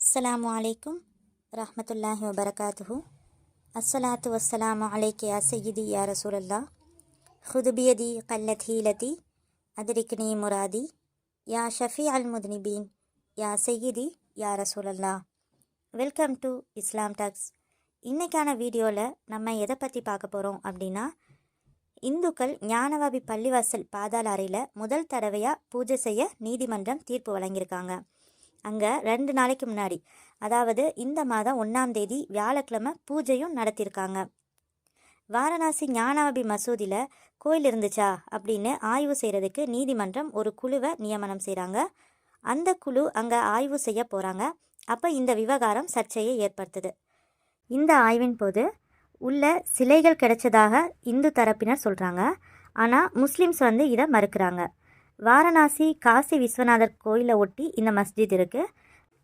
அஸ்ஸலாமு அலைக்கும் ரஹ்மத்துல்லாஹி வபரகாத்துஹு. அஸ்ஸலாத்து வஸ்ஸலாமு அலைக்க யா சய்யிதி யா ரசூலல்லாஹ். ஹுது பியதி கல்லத் ஹீலதி அதிரிக்னி முராதி யா ஷஃபி அல் முத்னிபீன் யா சய்யிதி யா ரசூலல்லாஹ். Welcome to Islam talks. இன்றைக்கான வீடியோவில் நம்ம எதை பற்றி பார்க்க போகிறோம் அப்படின்னா, இந்துக்கள் ஞானவாபி பள்ளிவாசல் பாதாள அறையில் முதல் தடவையாக பூஜை செய்ய நீதிமன்றம் தீர்ப்பு வழங்கியிருக்காங்க. அங்கே 2 நாளைக்கு முன்னாடி, அதாவது இந்த மாதம் 1ஆம் தேதி வியாழக்கிழமை பூஜையும் நடத்தியிருக்காங்க. வாரணாசி ஞானவாபி மசூதியில் கோயில் இருந்துச்சா அப்படின்னு ஆய்வு செய்கிறதுக்கு நீதிமன்றம் ஒரு குழுவை நியமனம் செய்கிறாங்க. அந்த குழு அங்கே ஆய்வு செய்ய போகிறாங்க. அப்போ இந்த விவகாரம் சர்ச்சையை ஏற்படுத்துது. இந்த ஆய்வின் போது உள்ள சிலைகள் கிடைச்சதாக இந்து தரப்பினர் சொல்கிறாங்க. ஆனால் முஸ்லிம்ஸ் இதை மறுக்கிறாங்க. வாரணாசி காசி விஸ்வநாதர் கோயிலை ஒட்டி இந்த மஸ்ஜித் இருக்குது.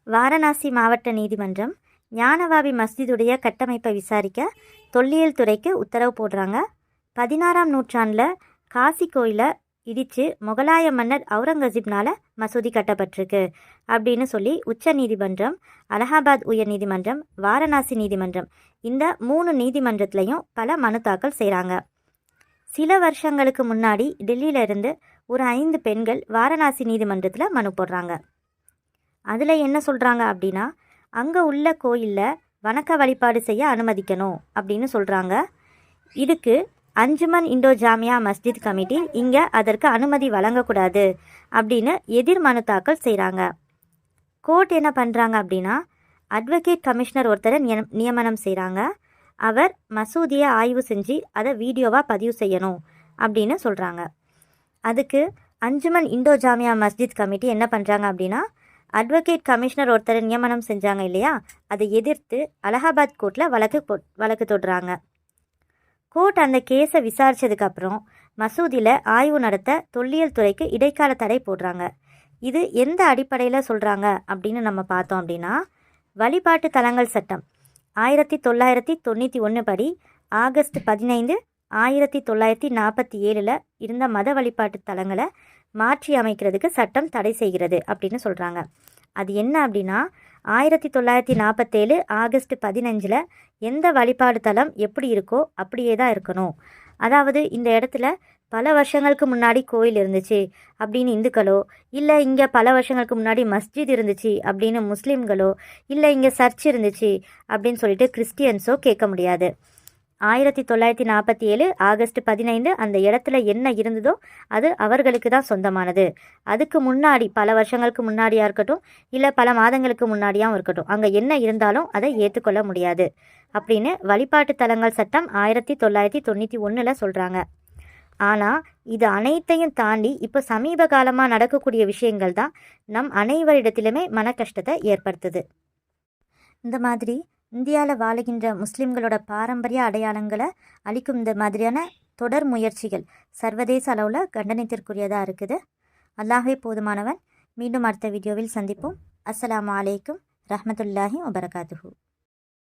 வாரணாசி மாவட்ட நீதிமன்றம் ஞானவாபி மஸ்ஜிதுடைய கட்டமைப்பை விசாரிக்க தொல்லியல் துறைக்கு உத்தரவு போடுறாங்க. 16ஆம் நூற்றாண்டில் காசி கோயிலை இடித்து முகலாய மன்னர் அவுரங்கசீப்னால் மசூதி கட்டப்பட்டிருக்கு அப்படின்னு சொல்லி உச்ச நீதிமன்றம், அலகாபாத் உயர் நீதிமன்றம், வாரணாசி நீதிமன்றம், இந்த 3 நீதிமன்றத்துலையும் பல மனு தாக்கல் செய்கிறாங்க. சில வருஷங்களுக்கு முன்னாடி டெல்லியிலிருந்து ஒரு 5 பெண்கள் வாரணாசி நீதிமன்றத்தில் மனு போடுறாங்க. அதில் என்ன சொல்கிறாங்க அப்படின்னா, அங்கே உள்ள கோயிலில் வணக்க வழிபாடு செய்ய அனுமதிக்கணும் அப்படின்னு சொல்கிறாங்க. இதுக்கு அஞ்சுமன் இண்டோ ஜாமியா மஸ்ஜித் கமிட்டி இங்கே அதற்கு அனுமதி வழங்கக்கூடாது அப்படின்னு எதிர் மனு தாக்கல் செய்கிறாங்க. கோர்ட் என்ன பண்ணுறாங்க அப்படின்னா, அட்வொகேட் கமிஷனர் ஒருத்தரை நியமனம் செய்கிறாங்க. அவர் மசூதியை ஆய்வு செஞ்சு அதை வீடியோவாக பதிவு செய்யணும் அப்படின்னு சொல்கிறாங்க. அதுக்கு அஞ்சுமன் இண்டோ ஜாமியா மஸ்ஜித் கமிட்டி என்ன பண்ணுறாங்க அப்படின்னா, அட்வொகேட் கமிஷனர் ஒருத்தரை நியமனம் செஞ்சாங்க இல்லையா, அதை எதிர்த்து அலகாபாத் கோர்ட்டில் வழக்கு தொடுறாங்க. கோர்ட் அந்த கேஸை விசாரித்ததுக்கப்புறம் மசூதியில் ஆய்வு நடத்த தொல்லியல் துறைக்கு இடைக்கால தடை போடுறாங்க. இது எந்த அடிப்படையில் சொல்கிறாங்க அப்படின்னு நம்ம பார்த்தோம் அப்படின்னா, வழிபாட்டு தலங்கள் சட்டம் 1991 படி ஆகஸ்ட் 15, 1947 இருந்த மத வழிபாட்டு தலங்களை மாற்றி அமைக்கிறதுக்கு சட்டம் தடை செய்கிறது அப்படின்னு சொல்கிறாங்க. அது என்ன அப்படின்னா, 1947 ஆகஸ்ட் 15 எந்த வழிபாடு தலம் எப்படி இருக்கோ அப்படியே தான் இருக்கணும். அதாவது இந்த இடத்துல பல வருஷங்களுக்கு முன்னாடி கோயில் இருந்துச்சு அப்படின்னு இந்துக்களோ, இல்லை இங்கே பல வருஷங்களுக்கு முன்னாடி மஸ்ஜித் இருந்துச்சு அப்படின்னு முஸ்லீம்களோ, இல்லை இங்கே சர்ச் இருந்துச்சு அப்படின்னு சொல்லிட்டு கிறிஸ்டியன்ஸோ கேட்க முடியாது. 1947 ஆகஸ்ட் 15 அந்த இடத்துல என்ன இருந்ததோ அது அவர்களுக்கு தான் சொந்தமானது. அதுக்கு முன்னாடி பல வருஷங்களுக்கு முன்னாடியாக இருக்கட்டும், இல்லை பல மாதங்களுக்கு முன்னாடியாகவும் இருக்கட்டும், அங்கே என்ன இருந்தாலும் அதை ஏற்றுக்கொள்ள முடியாது அப்படின்னு வழிபாட்டு தலங்கள் சட்டம் 1991 சொல்கிறாங்க. ஆனால் இது அனைத்தையும் தாண்டி இப்போ சமீப காலமாக நடக்கக்கூடிய விஷயங்கள் தான் நம் அனைவரிடத்திலுமே மன கஷ்டத்தை ஏற்படுத்துது. இந்த மாதிரி இந்தியாவில் வாழுகின்ற முஸ்லிம்களோட பாரம்பரிய அடையாளங்களை அளிக்கும் இந்த மாதிரியான தொடர் முயற்சிகள் சர்வதேச அளவில் கண்டனத்திற்குரியதாக இருக்குது. அல்லாஹ்வே போதுமானவன். மீண்டும் அடுத்த வீடியோவில் சந்திப்போம். அஸ்ஸலாமு அலைக்கும் ரஹ்மத்துல்லாஹி வபரகாத்துஹு.